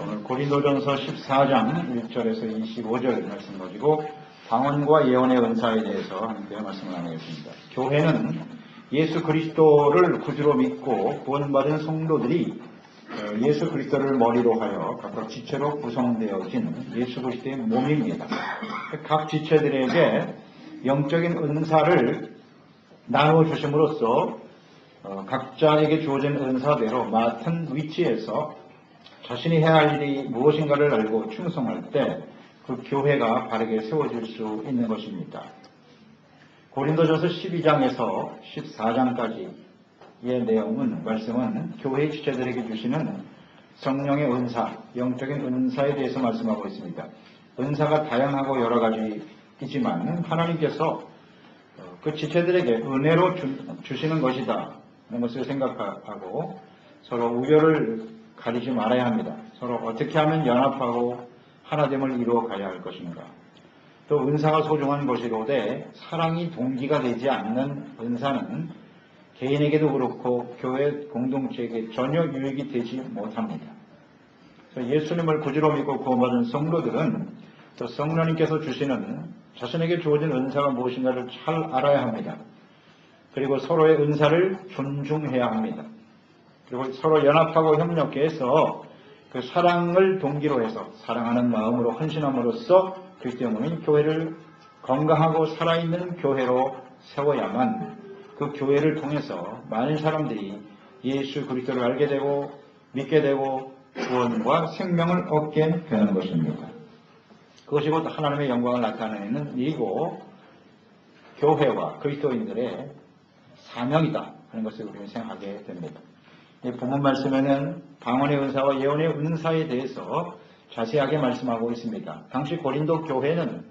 오늘 고린도전서 14장 1절에서 25절 말씀 가지고 방언과 예언의 은사에 대해서 함께 말씀을 나누겠습니다. 교회는 예수 그리스도를 구주로 믿고 구원받은 성도들이 예수 그리스도를 머리로 하여 각각 지체로 구성되어진 예수 그리스도의 몸입니다. 각 지체들에게 영적인 은사를 나누어 주심으로써 각자에게 주어진 은사대로 맡은 위치에서 자신이 해야 할 일이 무엇인가를 알고 충성할 때 그 교회가 바르게 세워질 수 있는 것입니다. 고린도전서 12장에서 14장까지의 내용은 말씀은 교회의 지체들에게 주시는 성령의 은사, 영적인 은사에 대해서 말씀하고 있습니다. 은사가 다양하고 여러 가지이지만 하나님께서 그 지체들에게 은혜로 주시는 것이다 하는 것을 생각하고 서로 우열을 가리지 말아야 합니다. 서로 어떻게 하면 연합하고 하나됨을 이루어 가야 할 것인가. 또 은사가 소중한 것이로되 사랑이 동기가 되지 않는 은사는 개인에게도 그렇고 교회 공동체에게 전혀 유익이 되지 못합니다. 예수님을 구주로 믿고 구원받은 성도들은 또 성령님께서 주시는 자신에게 주어진 은사가 무엇인가를 잘 알아야 합니다. 그리고 서로의 은사를 존중해야 합니다. 그리고 서로 연합하고 협력해서 그 사랑을 동기로 해서 사랑하는 마음으로 헌신함으로써 그리스도의 몸인 교회를 건강하고 살아있는 교회로 세워야만 그 교회를 통해서 많은 사람들이 예수 그리스도를 알게 되고 믿게 되고 구원과 생명을 얻게 되는 것입니다. 그것이 곧 하나님의 영광을 나타내는 일이고 교회와 그리스도인들의 사명이다 하는 것을 우리는 생각하게 됩니다. 이 본문 말씀에는 방언의 은사와 예언의 은사에 대해서 자세하게 말씀하고 있습니다. 당시 고린도 교회는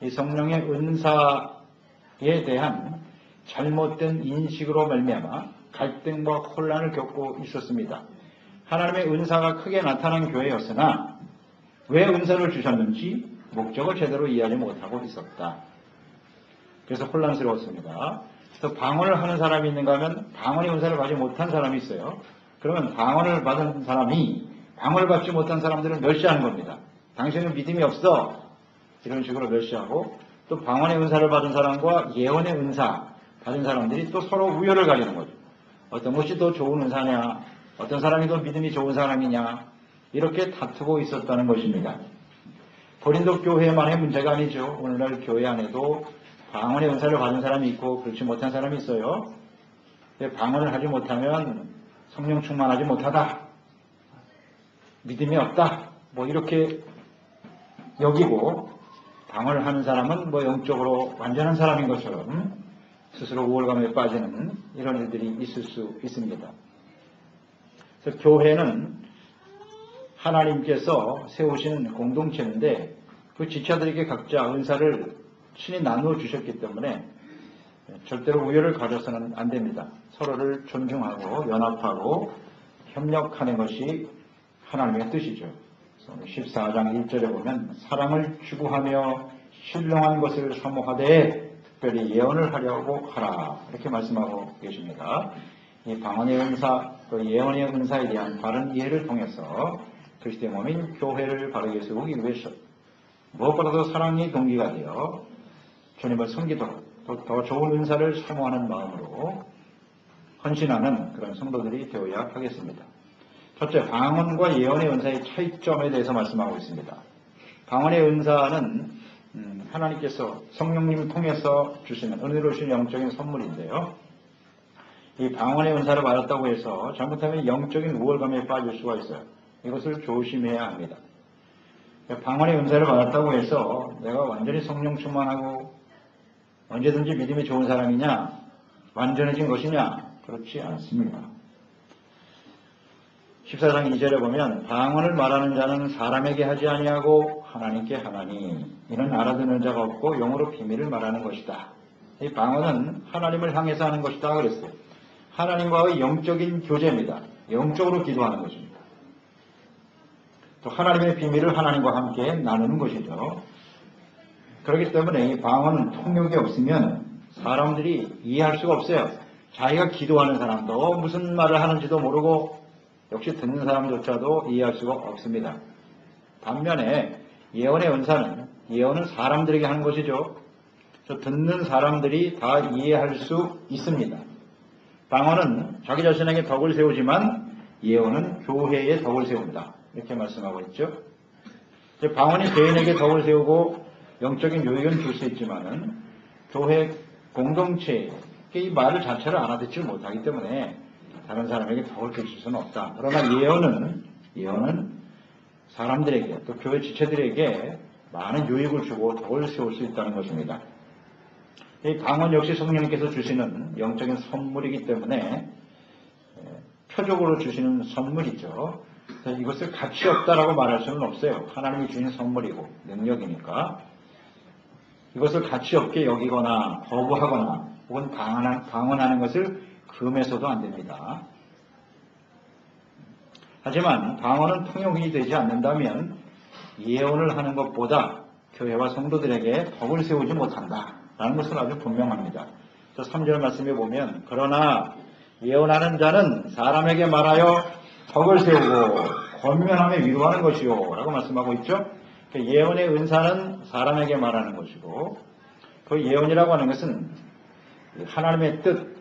이 성령의 은사에 대한 잘못된 인식으로 말미암아 갈등과 혼란을 겪고 있었습니다. 하나님의 은사가 크게 나타난 교회였으나 왜 은사를 주셨는지 목적을 제대로 이해하지 못하고 있었다. 그래서 혼란스러웠습니다. 또 방언을 하는 사람이 있는가 하면 방언의 은사를 받지 못한 사람이 있어요. 그러면 방언을 받은 사람이 방언을 받지 못한 사람들은 멸시하는 겁니다. 당신은 믿음이 없어. 이런 식으로 멸시하고 또 방언의 은사를 받은 사람과 예언의 은사 받은 사람들이 또 서로 우열을 가리는 거죠. 어떤 것이 더 좋은 은사냐, 어떤 사람이 더 믿음이 좋은 사람이냐 이렇게 다투고 있었다는 것입니다. 고린도 교회만의 문제가 아니죠. 오늘날 교회 안에도 방언의 은사를 받은 사람이 있고 그렇지 못한 사람이 있어요. 방언을 하지 못하면 성령 충만하지 못하다. 믿음이 없다. 뭐 이렇게 여기고 방언을 하는 사람은 뭐 영적으로 완전한 사람인 것처럼 스스로 우월감에 빠지는 이런 일들이 있을 수 있습니다. 그래서 교회는 하나님께서 세우신 공동체인데 그 지체들에게 각자 은사를 신이 나누어 주셨기 때문에 절대로 우열을 가져서는 안 됩니다. 서로를 존중하고 연합하고 협력하는 것이 하나님의 뜻이죠. 14장 1절에 보면 사랑을 추구하며 신령한 것을 사모하되 특별히 예언을 하려고 하라 이렇게 말씀하고 계십니다. 이 방언의 은사 또 예언의 은사에 대한 바른 이해를 통해서 그리스도의 몸인 교회를 바르게 세우기 위해서 무엇보다도 사랑이 동기가 되어 주님을 섬기도록 더 좋은 은사를 사모하는 마음으로 헌신하는 그런 성도들이 되어야 하겠습니다. 첫째, 방언과 예언의 은사의 차이점에 대해서 말씀하고 있습니다. 방언의 은사는 하나님께서 성령님을 통해서 주시는 은혜로우신 영적인 선물인데요. 이 방언의 은사를 받았다고 해서 잘못하면 영적인 우월감에 빠질 수가 있어요. 이것을 조심해야 합니다. 방언의 은사를 받았다고 해서 내가 완전히 성령 충만하고 언제든지 믿음이 좋은 사람이냐? 완전해진 것이냐? 그렇지 않습니다. 14장 2절에 보면 방언을 말하는 자는 사람에게 하지 아니하고 하나님께 하나니 이는 알아듣는 자가 없고 영으로 비밀을 말하는 것이다. 이 방언은 하나님을 향해서 하는 것이다 그랬어요. 하나님과의 영적인 교제입니다. 영적으로 기도하는 것입니다. 또 하나님의 비밀을 하나님과 함께 나누는 것이죠. 그렇기 때문에 이 방언은 통역이 없으면 사람들이 이해할 수가 없어요. 자기가 기도하는 사람도 무슨 말을 하는지도 모르고 역시 듣는 사람조차도 이해할 수가 없습니다. 반면에 예언의 은사는 예언은 사람들에게 하는 것이죠. 듣는 사람들이 다 이해할 수 있습니다. 방언은 자기 자신에게 덕을 세우지만 예언은 교회에 덕을 세운다. 이렇게 말씀하고 있죠. 방언이 개인에게 덕을 세우고 영적인 유익은 줄 수 있지만은 교회 공동체에 이 말을 자체를 알아듣지 못하기 때문에 다른 사람에게 덕을 줄 수는 없다. 그러나 예언은 사람들에게 또 교회 지체들에게 많은 유익을 주고 덕을 세울 수 있다는 것입니다. 이 방언 역시 성령님께서 주시는 영적인 선물이기 때문에 표적으로 주시는 선물이죠. 이것을 가치 없다라고 말할 수는 없어요. 하나님이 주신 선물이고 능력이니까 이것을 가치 없게 여기거나 거부하거나 혹은 방언하는 것을 금해서도 안 됩니다. 하지만 방언은 통용이 되지 않는다면 예언을 하는 것보다 교회와 성도들에게 덕을 세우지 못한다라는 것은 아주 분명합니다. 3절 말씀에 보면 그러나 예언하는 자는 사람에게 말하여 덕을 세우고 권면하며 위로하는 것이요 라고 말씀하고 있죠. 예언의 은사는 사람에게 말하는 것이고 그 예언이라고 하는 것은 하나님의 뜻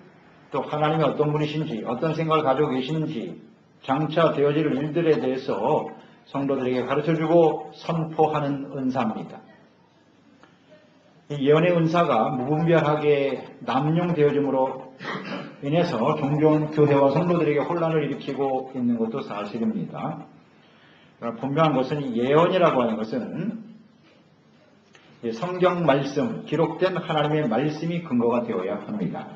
또 하나님이 어떤 분이신지 어떤 생각을 가지고 계시는지 장차 되어질 일들에 대해서 성도들에게 가르쳐주고 선포하는 은사입니다. 이 예언의 은사가 무분별하게 남용되어짐으로 인해서 종종 교회와 성도들에게 혼란을 일으키고 있는 것도 사실입니다. 분명한 것은 예언이라고 하는 것은 성경 말씀, 기록된 하나님의 말씀이 근거가 되어야 합니다.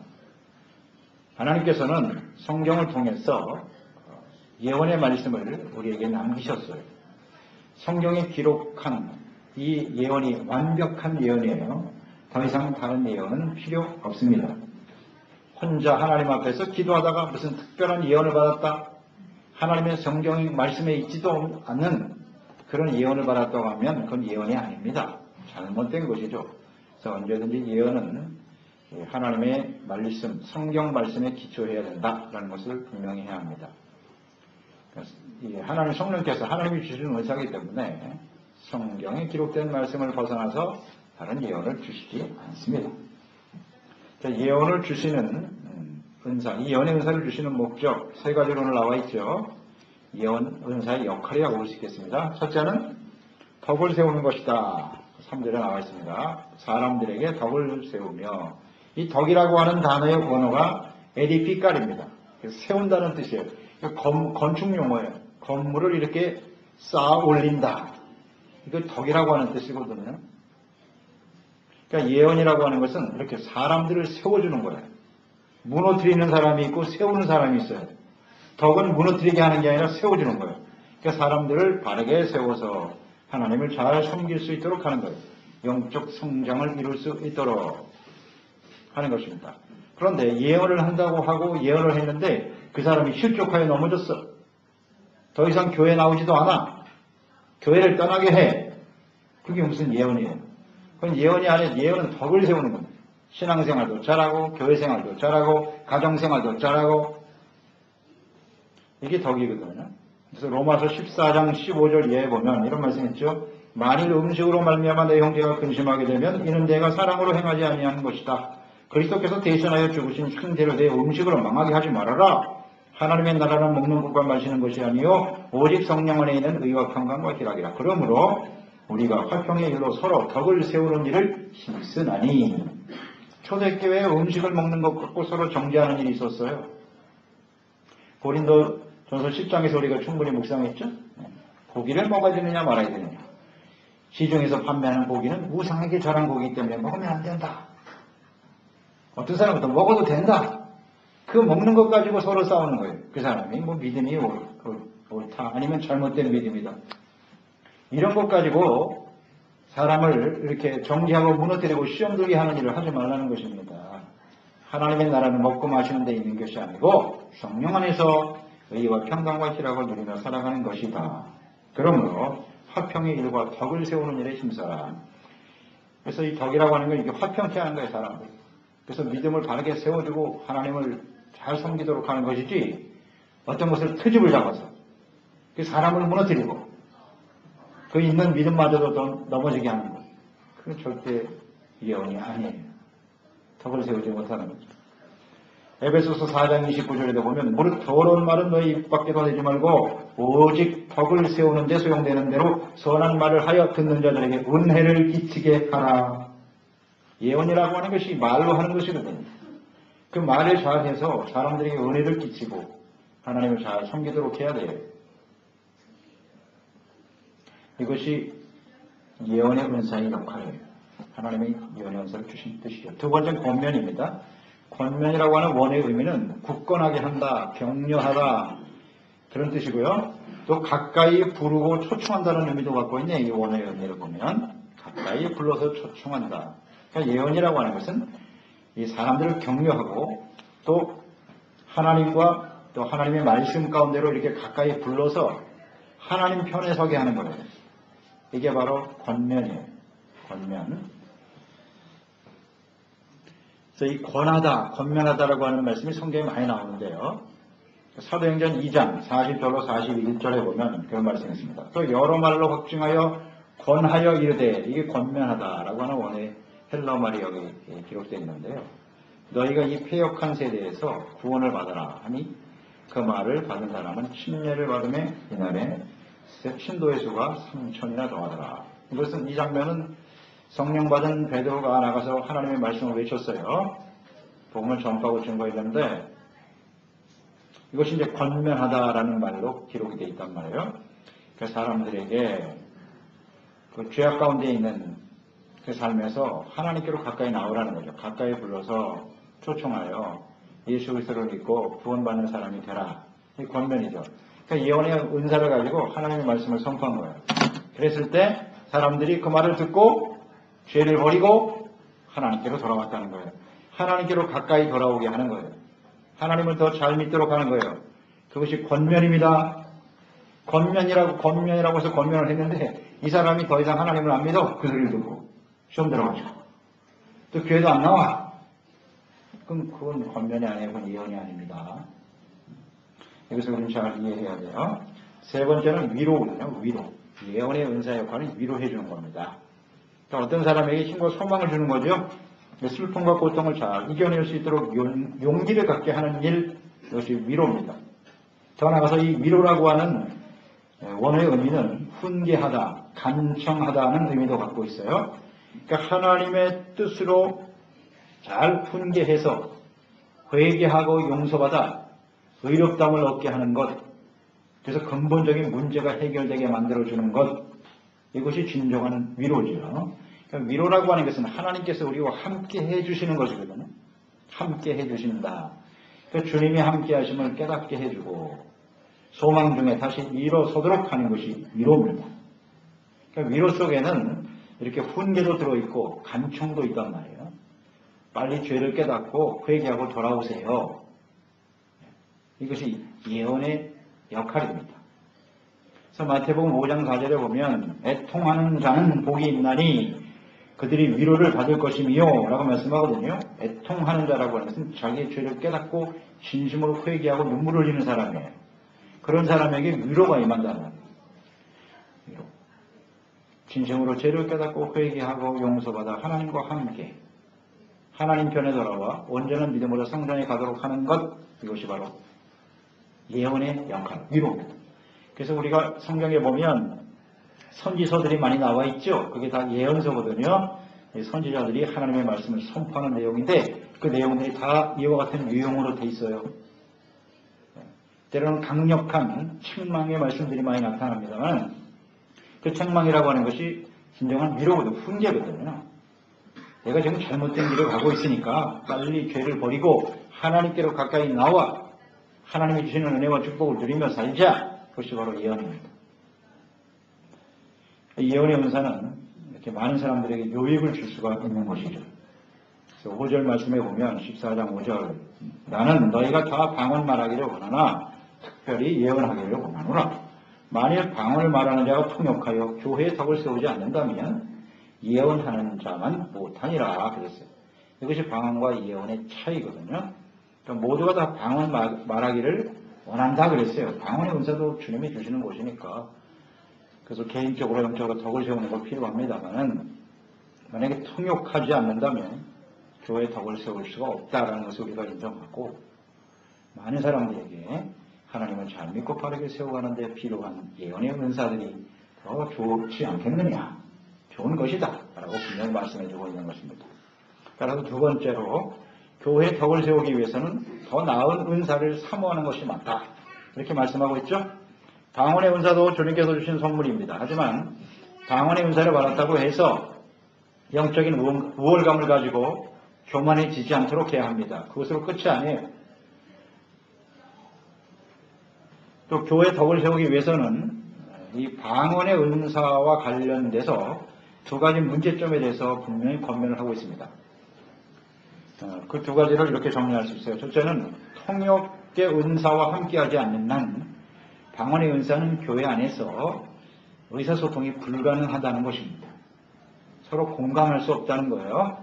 하나님께서는 성경을 통해서 예언의 말씀을 우리에게 남기셨어요. 성경에 기록한 이 예언이 완벽한 예언이에요. 더 이상 다른 예언은 필요 없습니다. 혼자 하나님 앞에서 기도하다가 무슨 특별한 예언을 받았다. 하나님의 성경의 말씀에 있지도 않는 그런 예언을 받았다고 하면 그건 예언이 아닙니다. 잘못된 것이죠. 그래서 언제든지 예언은 하나님의 말씀, 성경 말씀에 기초해야 된다라는 것을 분명히 해야 합니다. 하나님 성령께서 하나님이 주시는 은사이기 때문에 성경에 기록된 말씀을 벗어나서 다른 예언을 주시지 않습니다. 예언을 주시는 은사, 이 예언의 은사를 주시는 목적 세 가지로 오늘 나와 있죠. 예언 은사의 역할이라고 볼 수 있겠습니다. 첫째는 덕을 세우는 것이다. 3절에 나와 있습니다. 사람들에게 덕을 세우며 이 덕이라고 하는 단어의 원어가 에디피칼입니다. 세운다는 뜻이에요. 건축 용어예요. 건물을 이렇게 쌓아 올린다. 이거 덕이라고 하는 뜻이거든요. 그러니까 예언이라고 하는 것은 이렇게 사람들을 세워주는 거예요. 무너뜨리는 사람이 있고 세우는 사람이 있어요. 덕은 무너뜨리게 하는 게 아니라 세워주는 거예요. 그러니까 사람들을 바르게 세워서 하나님을 잘 섬길 수 있도록 하는 거예요. 영적 성장을 이룰 수 있도록 하는 것입니다. 그런데 예언을 한다고 하고 예언을 했는데 그 사람이 실족하여 넘어졌어. 더 이상 교회 나오지도 않아. 교회를 떠나게 해. 그게 무슨 예언이에요? 그건 예언이 아니라 예언은 덕을 세우는 겁니다. 신앙생활도 잘하고 교회생활도 잘하고 가정생활도 잘하고 이게 덕이거든요. 그래서 로마서 14장 15절 이하에 보면 이런 말씀이 있죠. 만일 음식으로 말미암아 내 형제가 근심하게 되면 이는 내가 사랑으로 행하지 아니하는 것이다. 그리스도께서 대신하여 죽으신 흉대로 내 음식으로 망하게 하지 말아라. 하나님의 나라는 먹는 것과 마시는 것이 아니요 오직 성령 안에 있는 의와 평강과 희락이라. 그러므로 우리가 화평의 일로 서로 덕을 세우는 일을 힘쓰나니. 초대교회에 음식을 먹는 것 갖고 서로 정죄하는 일이 있었어요. 고린도 전서 10장에서 우리가 충분히 묵상했죠. 고기를 먹어야 되느냐 말아야 되느냐. 시중에서 판매하는 고기는 우상에게 절한 고기이기 때문에 먹으면 안 된다. 어떤 사람은 또 먹어도 된다. 그 먹는 것 가지고 서로 싸우는 거예요. 그 사람이 뭐 믿음이 옳다 아니면 잘못된 믿음이다. 이런 것 가지고 사람을 이렇게 정죄하고 무너뜨리고 시험 들게 하는 일을 하지 말라는 것입니다. 하나님의 나라는 먹고 마시는 데 있는 것이 아니고 성령 안에서 의와 평강과 희락을 누리며 살아가는 것이다. 그러므로 화평의 일과 덕을 세우는 일에 힘써라. 그래서 이 덕이라고 하는 건 이게 화평케 하는 거예요, 사람들. 그래서 믿음을 바르게 세워주고 하나님을 잘 섬기도록 하는 것이지 어떤 것을 트집을 잡아서 그 사람을 무너뜨리고 그 있는 믿음마저도 더 넘어지게 하는 것. 그건 절대 예언이 아니에요. 덕을 세우지 못하는 거죠. 에베소서 4장 29절에도 보면 무릇 더러운 말은 너희 입 밖에도 내지 말고 오직 덕을 세우는 데 소용되는 대로 선한 말을 하여 듣는 자들에게 은혜를 끼치게 하라. 예언이라고 하는 것이 말로 하는 것이거든요. 그 말을 잘해서 사람들에게 은혜를 끼치고 하나님을 잘 섬기도록 해야 돼요. 이것이 예언의 은사의 역할이에요. 하나님의 예언의 은사를 주신 뜻이죠. 두 번째는 권면입니다. 권면이라고 하는 원어의 의미는 굳건하게 한다, 격려하다 그런 뜻이고요. 또 가까이 부르고 초청한다는 의미도 갖고 있네. 이 원어의 의미를 보면 가까이 불러서 초청한다. 그러니까 예언이라고 하는 것은 이 사람들을 격려하고 또 하나님과 또 하나님의 말씀 가운데로 이렇게 가까이 불러서 하나님 편에 서게 하는 거예요. 이게 바로 권면이에요. 권면. 그래서 이 권하다, 권면하다라고 하는 말씀이 성경에 많이 나오는데요. 사도행전 2장 40절로 41절에 보면 그런 말씀이 있습니다. 또 여러 말로 확증하여 권하여 이르되 이게 권면하다라고 하는 원어의 헬라어 말이 여기 기록되어 있는데요. 너희가 이 패역한 세대에서 구원을 받아라 하니 그 말을 받은 사람은 침례를 받음에 이날에 신도의 수가 3,000이나 더하더라. 이것은 이 장면은 성령 받은 베드로가 나가서 하나님의 말씀을 외쳤어요. 복음을 전파하고 증거했는데 이것이 이제 권면하다라는 말로 기록이 되어 있단 말이에요. 그 사람들에게 그 죄악 가운데 있는 그 삶에서 하나님께로 가까이 나오라는 거죠. 가까이 불러서 초청하여 예수 그리스도를 믿고 구원받는 사람이 되라. 이 권면이죠. 그러니까 예언의 은사를 가지고 하나님의 말씀을 선포한 거예요. 그랬을 때 사람들이 그 말을 듣고 죄를 버리고 하나님께로 돌아왔다는 거예요. 하나님께로 가까이 돌아오게 하는 거예요. 하나님을 더 잘 믿도록 하는 거예요. 그것이 권면입니다. 권면이라고 해서 권면을 했는데 이 사람이 더 이상 하나님을 안 믿어. 그 소리를 듣고 시험 들어가지고 또 교회도 안 나와. 그럼 그건 권면이 아니에요. 그건 예언이 아닙니다. 여기서 우리는 잘 이해해야 돼요. 세 번째는 위로거든요. 위로. 예언의 은사 역할은 위로해 주는 겁니다. 그러니까 어떤 사람에게 힘과 소망을 주는 거죠. 슬픔과 고통을 잘 이겨낼 수 있도록 용기를 갖게 하는 일, 이것이 위로입니다. 더 나아가서 이 위로라고 하는 원어의 의미는 훈계하다, 간청하다는 의미도 갖고 있어요. 그러니까 하나님의 뜻으로 잘 훈계해서 회개하고 용서받아 의롭다함을 얻게 하는 것, 그래서 근본적인 문제가 해결되게 만들어주는 것, 이것이 진정한 위로죠. 그러니까 위로라고 하는 것은 하나님께서 우리와 함께 해주시는 것이거든요. 함께 해주신다. 그러니까 주님이 함께 하심을 깨닫게 해주고 소망 중에 다시 일어서도록 하는 것이 위로입니다. 그러니까 위로 속에는 이렇게 훈계도 들어있고 간청도 있단 말이에요. 빨리 죄를 깨닫고 회개하고 돌아오세요. 이것이 예언의 역할입니다. 그래서 마태복음 5장 4절에 보면 애통하는 자는 복이 있나니 그들이 위로를 받을 것이며 라고 말씀하거든요. 애통하는 자라고 하는 것은 자기의 죄를 깨닫고 진심으로 회개하고 눈물을 흘리는 사람이에요. 그런 사람에게 위로가 임한다는 말이에요. 위로. 진심으로 죄를 깨닫고 회개하고 용서받아 하나님과 함께 하나님 편에 돌아와 온전한 믿음으로 성장해 가도록 하는 것, 이것이 바로 예언의 역할, 위로입니다. 그래서 우리가 성경에 보면 선지서들이 많이 나와 있죠. 그게 다 예언서거든요. 선지자들이 하나님의 말씀을 선포하는 내용인데 그 내용들이 다 이와 같은 유형으로 돼 있어요. 때로는 강력한 책망의 말씀들이 많이 나타납니다만 그 책망이라고 하는 것이 진정한 위로거든요. 훈계거든요. 내가 지금 잘못된 길을 가고 있으니까 빨리 죄를 버리고 하나님께로 가까이 나와 하나님이 주시는 은혜와 축복을 누리며 살자. 그것이 바로 예언입니다. 예언의 은사는 이렇게 많은 사람들에게 유익을 줄 수가 있는 것이죠. 그래서 5절 말씀에 보면 14장 5절 나는 너희가 다 방언 말하기를 원하나 특별히 예언하기를 원하노라. 만일 방언을 말하는 자가 통역하여 교회의 덕을 세우지 않는다면 예언하는 자만 못하니라 그랬어요. 이것이 방언과 예언의 차이거든요. 그러니까 모두가 다 방언 말하기를 원한다 그랬어요. 방언의 은사도 주님이 주시는 곳이니까. 그래서 개인적으로 영적으로 덕을 세우는 거 필요합니다만은 만약에 통역하지 않는다면 교회에 덕을 세울 수가 없다라는 것을 우리가 인정하고 많은 사람들에게 하나님을 잘 믿고 바르게 세워가는 데 필요한 예언의 은사들이 더 좋지 않겠느냐, 좋은 것이다 라고 분명히 말씀해주고 있는 것입니다. 따라서 두 번째로 교회의 덕을 세우기 위해서는 더 나은 은사를 사모하는 것이 맞다 이렇게 말씀하고 있죠. 방언의 은사도 주님께서 주신 선물입니다. 하지만 방언의 은사를 받았다고 해서 영적인 우월감을 가지고 교만해지지 않도록 해야 합니다. 그것으로 끝이 아니에요. 또 교회의 덕을 세우기 위해서는 이 방언의 은사와 관련돼서 두 가지 문제점에 대해서 분명히 권면을 하고 있습니다. 그 두 가지를 이렇게 정리할 수 있어요. 첫째는 통역의 은사와 함께하지 않는 한 방언의 은사는 교회 안에서 의사소통이 불가능하다는 것입니다. 서로 공감할 수 없다는 거예요.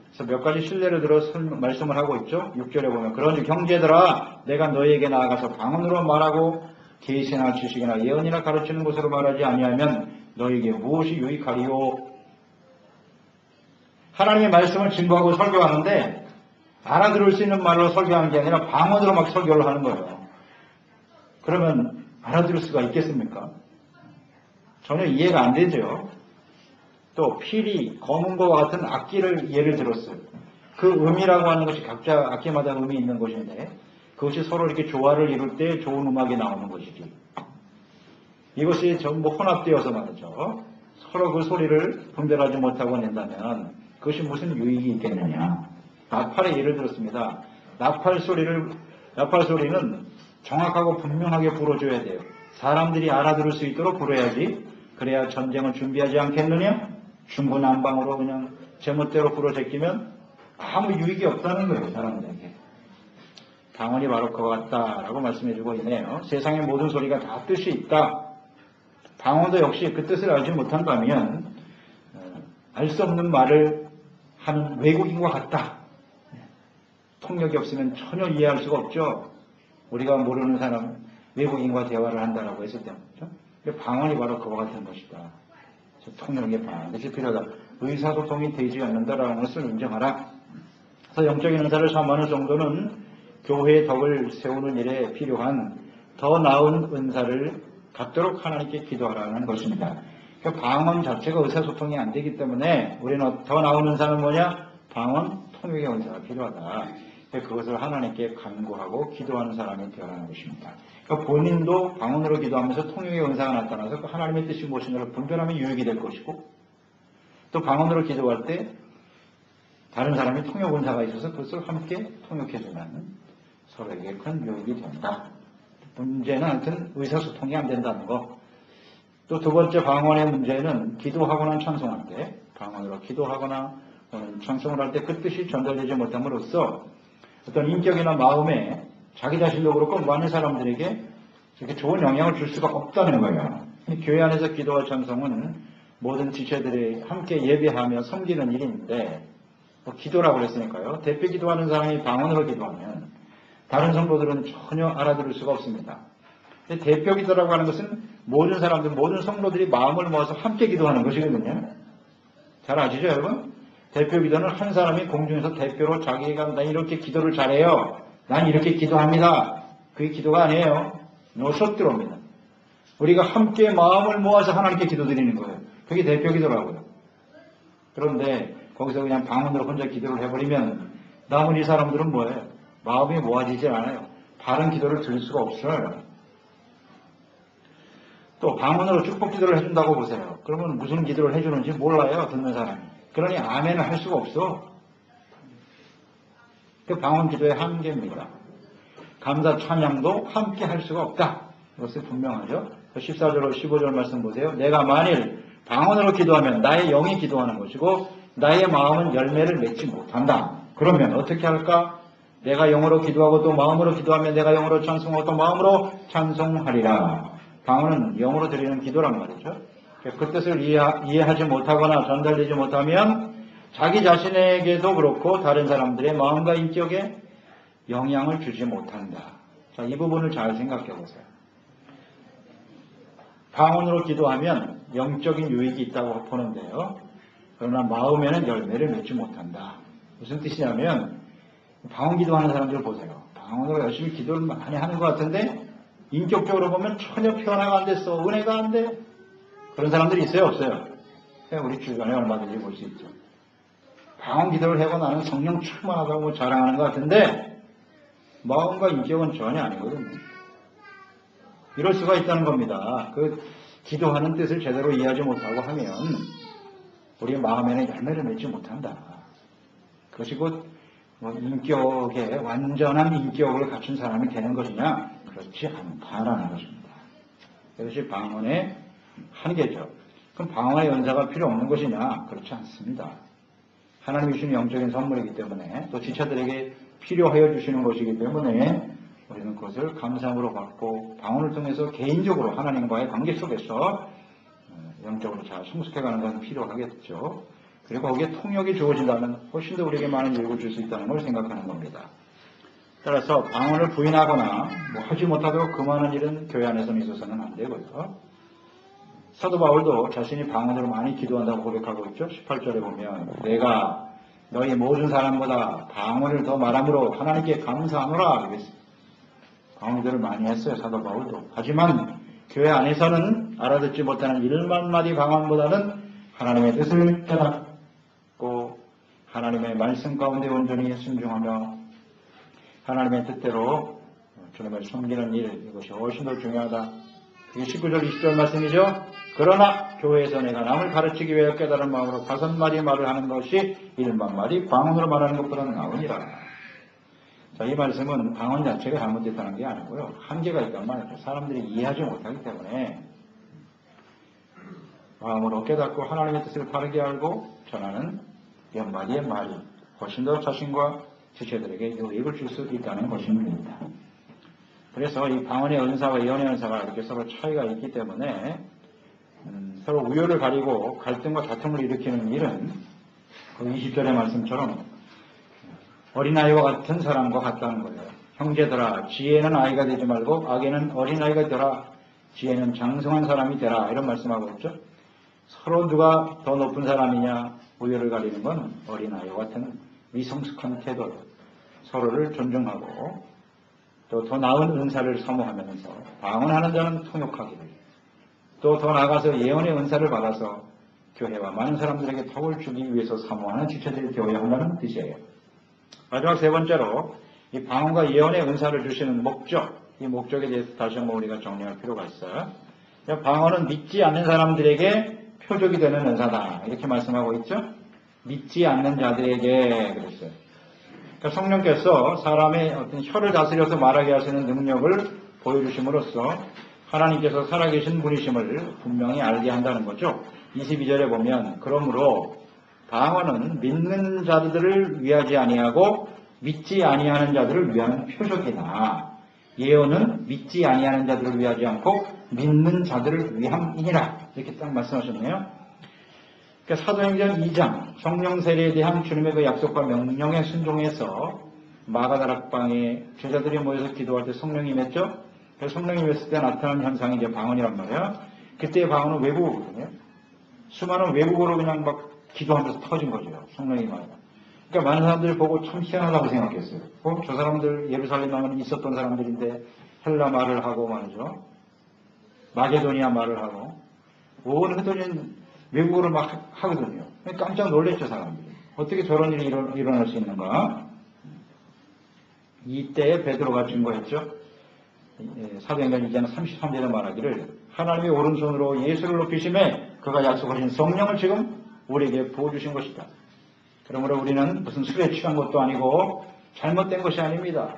그래서 몇 가지 신뢰를 들어 말씀을 하고 있죠. 6절에 보면 그러니 형제들아 내가 너희에게 나아가서 방언으로 말하고 계시나 지식이나 예언이나 가르치는 것으로 말하지 아니하면 너희에게 무엇이 유익하리요. 하나님의 말씀을 증거하고 설교하는데 알아들을 수 있는 말로 설교하는 게 아니라 방언으로 막 설교를 하는 거예요. 그러면 알아들을 수가 있겠습니까? 전혀 이해가 안 되죠. 또 피리, 검은 것과 같은 악기를 예를 들었어요. 그 음이라고 하는 것이 각자 악기마다 음이 있는 것인데 그것이 서로 이렇게 조화를 이룰 때 좋은 음악이 나오는 것이지. 이것이 전부 혼합되어서 말이죠. 서로 그 소리를 분별하지 못하고 낸다면 그것이 무슨 유익이 있겠느냐. 나팔의 예를 들었습니다. 나팔 소리는 정확하고 분명하게 불어줘야 돼요. 사람들이 알아들을 수 있도록 불어야지. 그래야 전쟁을 준비하지 않겠느냐? 중구난방으로 그냥 제멋대로 불어 제끼면 아무 유익이 없다는 거예요, 사람들에게. 방언이 바로 그와 같다라고 말씀해주고 있네요. 세상의 모든 소리가 다 뜻이 있다. 방언도 역시 그 뜻을 알지 못한다면 알 수 없는 말을 하는 외국인과 같다. 통역이 없으면 전혀 이해할 수가 없죠. 우리가 모르는 사람, 외국인과 대화를 한다라고 했을 때 방언이 바로 그와 같은 것이다. 통역의 방언, 그것이 필요하다. 의사소통이 되지 않는다라는 것을 인정하라. 그래서 영적인 은사를 사모하는 정도는 교회의 덕을 세우는 일에 필요한 더 나은 은사를 갖도록 하나님께 기도하라는 것입니다. 그러니까 방언 자체가 의사소통이 안 되기 때문에 우리는 더 나은 은사는 뭐냐? 방언, 통역의 은사가 필요하다. 그것을 하나님께 간구하고 기도하는 사람이 되어라는 것입니다. 그러니까 본인도 방언으로 기도하면서 통역의 은사가 나타나서 그 하나님의 뜻이 무엇인가를 분별하면 유익이 될 것이고 또 방언으로 기도할 때 다른 사람이 통역 은사가 있어서 그것을 함께 통역해주면 서로에게 큰 유익이 된다. 문제는 하여튼 의사소통이 안 된다는 거. 또 두 번째 방언의 문제는 기도하거나 찬송할 때 방언으로 기도하거나 찬송을 할 때 그 뜻이 전달되지 못함으로써 어떤 인격이나 마음에 자기 자신도 그렇고 많은 사람들에게 이렇게 좋은 영향을 줄 수가 없다는 거예요. 교회 안에서 기도와 찬송은 모든 지체들이 함께 예배하며 섬기는 일인데 기도라고 그랬으니까요. 대표 기도하는 사람이 방언으로 기도하면 다른 성도들은 전혀 알아들을 수가 없습니다. 근데 대표 기도라고 하는 것은 모든 사람들, 모든 성도들이 마음을 모아서 함께 기도하는 것이거든요. 잘 아시죠, 여러분? 대표 기도는 한 사람이 공중에서 대표로 자기가 난 이렇게 기도를 잘해요. 난 이렇게 기도합니다. 그게 기도가 아니에요. 노석들어옵니다. 우리가 함께 마음을 모아서 하나님께 기도드리는 거예요. 그게 대표 기도라고요. 그런데 거기서 그냥 방언으로 혼자 기도를 해버리면 남은 이 사람들은 뭐예요? 마음이 모아지질 않아요. 바른 기도를 드릴 수가 없어요. 또 방언으로 축복 기도를 해준다고 보세요. 그러면 무슨 기도를 해주는지 몰라요, 듣는 사람이. 그러니 아멘을 할 수가 없어. 그 방언 기도의 한계입니다. 감사 찬양도 함께 할 수가 없다. 이것이 분명하죠. 14절 15절 말씀 보세요. 내가 만일 방언으로 기도하면 나의 영이 기도하는 것이고 나의 마음은 열매를 맺지 못한다. 그러면 어떻게 할까? 내가 영으로 기도하고 또 마음으로 기도하면 내가 영으로 찬송하고 또 마음으로 찬송하리라. 방언은 영으로 드리는 기도란 말이죠. 그 뜻을 이해하지 못하거나 전달되지 못하면 자기 자신에게도 그렇고 다른 사람들의 마음과 인격에 영향을 주지 못한다. 자, 이 부분을 잘 생각해 보세요. 방언으로 기도하면 영적인 유익이 있다고 보는데요. 그러나 마음에는 열매를 맺지 못한다. 무슨 뜻이냐면 방언 기도하는 사람들 보세요. 방언으로 열심히 기도를 많이 하는 것 같은데 인격적으로 보면 전혀 변화가 안 됐어. 은혜가 안 돼. 그런 사람들이 있어요? 없어요? 우리 주변에 얼마든지 볼 수 있죠. 방언 기도를 하고 나는 성령 충만하다고 자랑하는 것 같은데 마음과 인격은 전혀 아니거든요. 이럴 수가 있다는 겁니다. 그 기도하는 뜻을 제대로 이해하지 못하고 하면 우리 마음에는 열매를 맺지 못한다. 그것이 곧 인격에 완전한 인격을 갖춘 사람이 되는 것이냐? 그렇지 않다라는 것입니다. 이것이 방언의 한계죠. 그럼 방언의 연사가 필요 없는 것이냐? 그렇지 않습니다. 하나님이 주시는 영적인 선물이기 때문에 또 지체들에게 필요하여 주시는 것이기 때문에 우리는 그것을 감사함으로 받고 방언을 통해서 개인적으로 하나님과의 관계 속에서 영적으로 잘 성숙해가는 것은 필요하겠죠. 그리고 거기에 통역이 주어진다면 훨씬 더 우리에게 많은 유익을 줄 수 있다는 걸 생각하는 겁니다. 따라서 방언을 부인하거나 하지 못하도록 금하는 일은 교회 안에서는 있어서는 안 되고요. 사도 바울도 자신이 방언으로 많이 기도한다고 고백하고 있죠. 18절에 보면 내가 너희 모든 사람보다 방언을 더 말함으로 하나님께 감사하노라. 방언 기도를 많이 했어요. 사도 바울도. 하지만 교회 안에서는 알아듣지 못하는 1만 마디 방언보다는 하나님의 뜻을 깨닫고 하나님의 말씀 가운데 온전히 순종하며 하나님의 뜻대로 주님을 섬기는 일, 이것이 훨씬 더 중요하다. 그게 19절 20절 말씀이죠. 그러나 교회에서 내가 남을 가르치기 위해 깨달은 마음으로 5마디 말을 하는 것이 1만 마디 방언으로 말하는 것보다는 나으니라. 자, 이 말씀은 방언 자체가 잘못됐다는 게 아니고요. 한계가 있단 말이죠. 사람들이 이해하지 못하기 때문에 마음으로 깨닫고 하나님의 뜻을 바르게 알고 전하는 몇 마디의 말이 훨씬 더 자신과 지체들에게 유익을 줄 수 있다는 것입니다. 그래서 이 방언의 은사와 예언의 은사가 이렇게 서로 차이가 있기 때문에 서로 우열을 가리고 갈등과 다툼을 일으키는 일은 그 20절의 말씀처럼 어린아이와 같은 사람과 같다는 거예요. 형제들아 지혜는 아이가 되지 말고 악에는 어린아이가 되라. 지혜는 장성한 사람이 되라. 이런 말씀하고 있죠. 서로 누가 더 높은 사람이냐 우열을 가리는 건 어린아이와 같은 미성숙한 태도, 서로를 존중하고 또 더 나은 은사를 사모하면서 방언하는 자는 통역하기를 또 더 나아가서 예언의 은사를 받아서 교회와 많은 사람들에게 덕을 주기 위해서 사모하는 지체들이 되어야 한다는 뜻이에요. 마지막 세 번째로 이 방언과 예언의 은사를 주시는 목적, 이 목적에 대해서 다시 한번 우리가 정리할 필요가 있어요. 방언은 믿지 않는 사람들에게 표적이 되는 은사다. 이렇게 말씀하고 있죠. 믿지 않는 자들에게 그랬어요. 그러니까 성령께서 사람의 어떤 혀를 다스려서 말하게 하시는 능력을 보여주심으로써 하나님께서 살아계신 분이심을 분명히 알게 한다는 거죠. 22절에 보면 그러므로 방언은 믿는 자들을 위하지 아니하고 믿지 아니하는 자들을 위한 표적이나 예언은 믿지 아니하는 자들을 위하지 않고 믿는 자들을 위함이니라. 이렇게 딱 말씀하셨네요. 그러니까 사도행전 2장 성령 세례에 대한 주님의 그 약속과 명령에 순종해서 마가다락방에 제자들이 모여서 기도할 때 성령이 임했죠. 성령이 임했을 때 나타난 현상이 이제 방언이란 말이에요. 그때의 방언은 외국어거든요. 수많은 외국어로 그냥 막 기도하면서 터진 거죠. 성령이 임하니까. 그러니까 많은 사람들이 보고 참 희한하다고 생각했어요. 저 사람들 예루살렘에 있었던 사람들인데 헬라 말을 하고 말이죠. 마게도니아 말을 하고 온 흐드린 외국어를 막 하거든요. 깜짝 놀랐죠, 사람들이. 어떻게 저런 일이 일어날 수 있는가? 이때에 베드로가 증거했죠. 사도행전 2장 33절에 말하기를 하나님의 오른손으로 예수를 높이심에 그가 약속하신 성령을 지금 우리에게 부어주신 것이다. 그러므로 우리는 무슨 술에 취한 것도 아니고 잘못된 것이 아닙니다.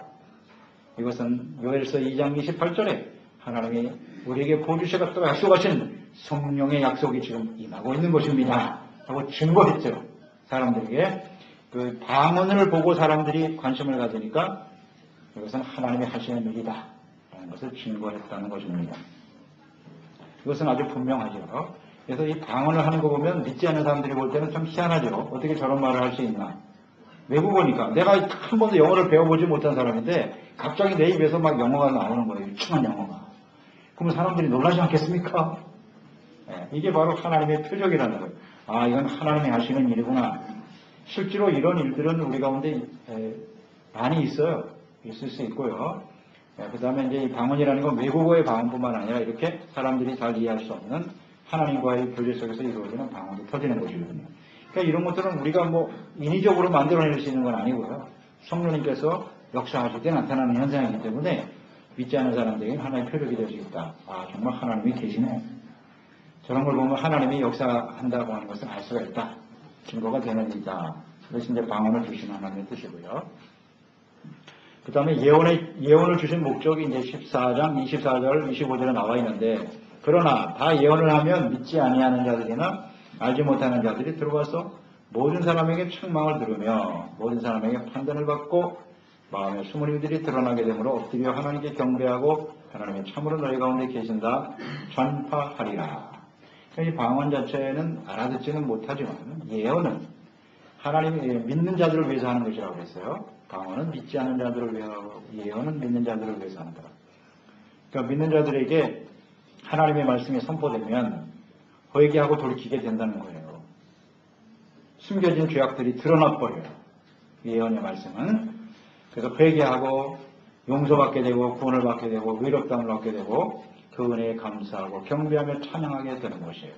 이것은 요엘서 2장 28절에 하나님이 우리에게 부어주셔서 약속하신 성령의 약속이 지금 임하고 있는 것입니다. 하고 증거했죠. 사람들에게. 그 방언을 보고 사람들이 관심을 가지니까 이것은 하나님이 하시는 일이다. 라는 것을 증거했다는 것입니다. 이것은 아주 분명하죠. 그래서 이 방언을 하는 거 보면 믿지 않는 사람들이 볼 때는 좀 희한하죠. 어떻게 저런 말을 할 수 있나. 외국어니까 내가 한 번도 영어를 배워보지 못한 사람인데 갑자기 내 입에서 막 영어가 나오는 거예요. 유창한 영어가. 그러면 사람들이 놀라지 않겠습니까? 이게 바로 하나님의 표적이라는 거예요. 아, 이건 하나님이 하시는 일이구나. 실제로 이런 일들은 우리 가운데 많이 있어요. 있을 수 있고요. 그 다음에 이제 이 방언이라는 건 외국어의 방언뿐만 아니라 이렇게 사람들이 잘 이해할 수 없는 하나님과의 교제 속에서 이루어지는 방언이 터지는 것이거든요. 그러니까 이런 것들은 우리가 뭐 인위적으로 만들어낼 수 있는 건 아니고요. 성령님께서 역사하실 때 나타나는 현상이기 때문에 믿지 않는 사람들에게는 하나님의 표적이 될 수 있다. 아, 정말 하나님이 계시네. 저런 걸 보면 하나님이 역사한다고 하는 것을 알 수가 있다. 증거가 되는 일이다. 그래서 이제 방언을 주시는 하나님의 뜻이고요. 그 다음에 예언을 주신 목적이 이제 14장, 24절, 25절에 나와 있는데, 그러나 다 예언을 하면 믿지 아니하는 자들이나 알지 못하는 자들이 들어와서 모든 사람에게 책망을 들으며 모든 사람에게 판단을 받고 마음의 숨은 이들이 드러나게 되므로 엎드려 하나님께 경배하고 하나님의 참으로 너희 가운데 계신다 전파하리라. 이 방언 자체는 알아듣지는 못하지만 예언은 하나님이 믿는 자들을 위해서 하는 것이라고 했어요. 방언은 믿지 않는 자들을 위하고 예언은 믿는 자들을 위해서 한다. 그러니까 믿는 자들에게 하나님의 말씀이 선포되면 회개하고 돌이키게 된다는 거예요. 숨겨진 죄악들이 드러나 버려요. 예언의 말씀은. 그래서 회개하고 용서받게 되고 구원을 받게 되고 위롭다움을 받게 되고 그 은혜에 감사하고 경배하며 찬양하게 되는 것이에요.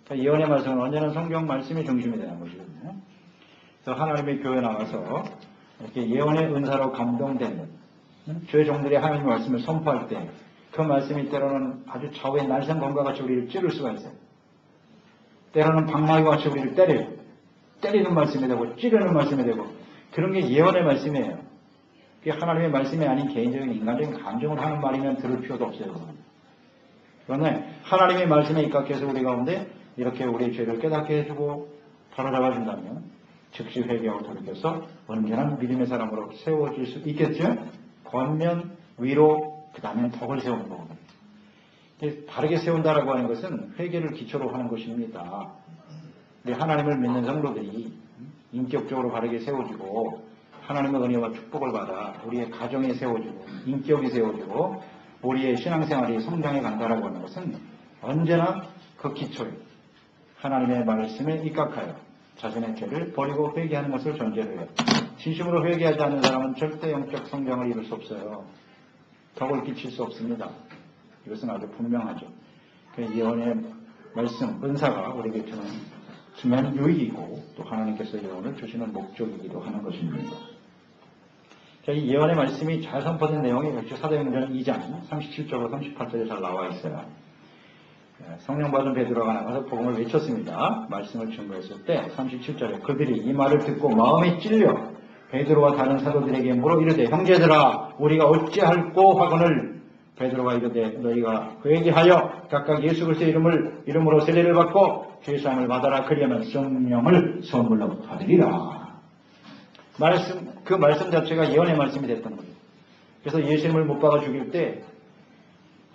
그러니까 예언의 말씀은 언제나 성경 말씀이 중심이 되는 것이거든요. 그래서 하나님의 교회에 나와서 이렇게 예언의 은사로 감동되는 주의 종들이 하나님의 말씀을 선포할 때 그 말씀이 때로는 아주 좌우의 날쌘검과 같이 우리를 찌를 수가 있어요. 때로는 방망이와 같이 우리를 때려요. 때리는 말씀이 되고 찌르는 말씀이 되고 그런 게 예언의 말씀이에요. 그게 하나님의 말씀이 아닌 개인적인 인간적인 감정을 하는 말이면 들을 필요도 없어요. 그런데 하나님의 말씀에 입각해서 우리 가운데 이렇게 우리의 죄를 깨닫게 해주고 바로잡아준다면 즉시 회개하고 돌이켜서 언제나 믿음의 사람으로 세워질 수 있겠죠? 권면, 위로, 그 다음엔 덕을 세우는 거거든요. 바르게 세운다라고 하는 것은 회개를 기초로 하는 것입니다. 우리 하나님을 믿는 성도들이 인격적으로 바르게 세워지고 하나님의 은혜와 축복을 받아 우리의 가정이 세워지고 인격이 세워지고 우리의 신앙생활이 성장해 간다라고 하는 것은 언제나 그 기초에 하나님의 말씀에 입각하여 자신의 죄를 버리고 회개하는 것을 전제로 해요. 진심으로 회개하지 않는 사람은 절대 영적 성장을 이룰 수 없어요. 덕을 끼칠 수 없습니다. 이것은 아주 분명하죠. 예언의 말씀, 은사가 우리에게 주는 중요한 유익이고 또 하나님께서 예언을 주시는 목적이기도 하는 것입니다. 자, 이 예언의 말씀이 잘 선포된 내용이 역시 사도행전 2장 37절로 38절에 잘 나와 있어요. 성령 받은 베드로가 나가서 복음을 외쳤습니다. 말씀을 증거했을 때 37절에 그들이 이 말을 듣고 마음에 찔려 베드로와 다른 사도들에게 물어 이르되 형제들아 우리가 어찌할꼬 하거늘 베드로가 이르되 너희가 회개하여 각각 예수 그리스도의 이름으로 세례를 받고 죄사함을 받아라. 그리하면 성령을 선물로 받으리라. 그 말씀 자체가 예언의 말씀이 됐던 거예요. 그래서 예수님을 못 박아 죽일 때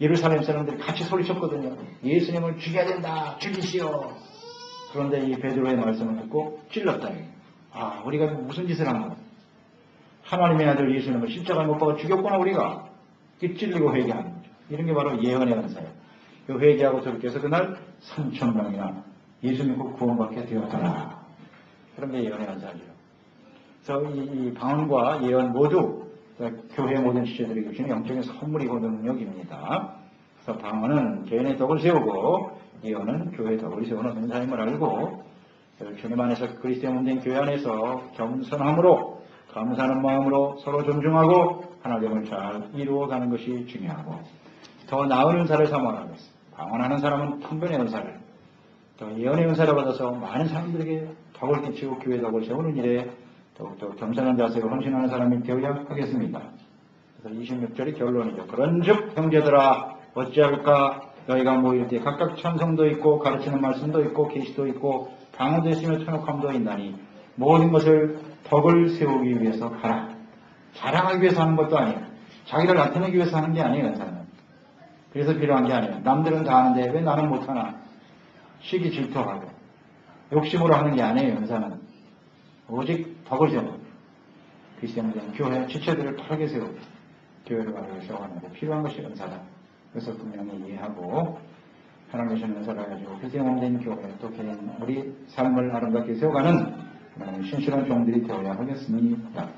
예루살렘 사람들이 같이 소리쳤거든요. 예수님을 죽여야 된다. 죽이시오. 그런데 이 베드로의 말씀을 듣고 찔렀다. 아, 우리가 무슨 짓을 한 거야. 하나님의 아들 예수님을 십자가에 못 박아 죽였구나 우리가. 찔리고 회개하는 거죠. 이런 게 바로 예언의 은사예요. 그 회개하고 돌이켜서 그날 3,000명이나 예수 믿고 구원받게 되었더라. 그런 게 예언의 은사죠. 그래서 이 방언과 예언 모두 교회 모든 지체들에게 주시는 영적인 선물이고 능력입니다. 그래서 방언은 개인의 덕을 세우고 예언은 교회의 덕을 세우는 은사임을 알고 주님 안에서 그리스도의 몸된 교회 안에서 겸손함으로 감사하는 마음으로 서로 존중하고 하나됨을 잘 이루어가는 것이 중요하고 더 나은 은사를 삼아가면서 방언하는 사람은 통변의 은사를 또 예언의 은사를 받아서 많은 사람들에게 덕을 끼치고 교회 덕을 세우는 일에 더욱더 겸손한 자세로 헌신하는 사람이 되어야 하겠습니다. 그래서 26절이 결론이죠. 그런즉 형제들아 어찌할까 너희가 모일 때 각각 찬송도 있고 가르치는 말씀도 있고 계시도 있고 방언도 있으며 천혹함도 있나니 모든 것을 덕을 세우기 위해서 하라. 자랑하기 위해서 하는 것도 아니에요. 자기를 나타내기 위해서 하는 게 아니에요. 은사는. 그래서 필요한 게 아니에요. 남들은 다 하는데 왜 나는 못하나. 시기 질투하고 욕심으로 하는 게 아니에요. 은사는. 오직 덕을 세우고 그리스도인에 대한 교회 지체들을 바르게 세우고 교회를 바르게 세워가는 데 필요한 것이 은사다. 그래서 분명히 이해하고 하나님 주시는 은사를 가지고 회생원된 교회 또 개인 우리 삶을 아름답게 세워가는 신실한 종들이 되어야 하겠습니다.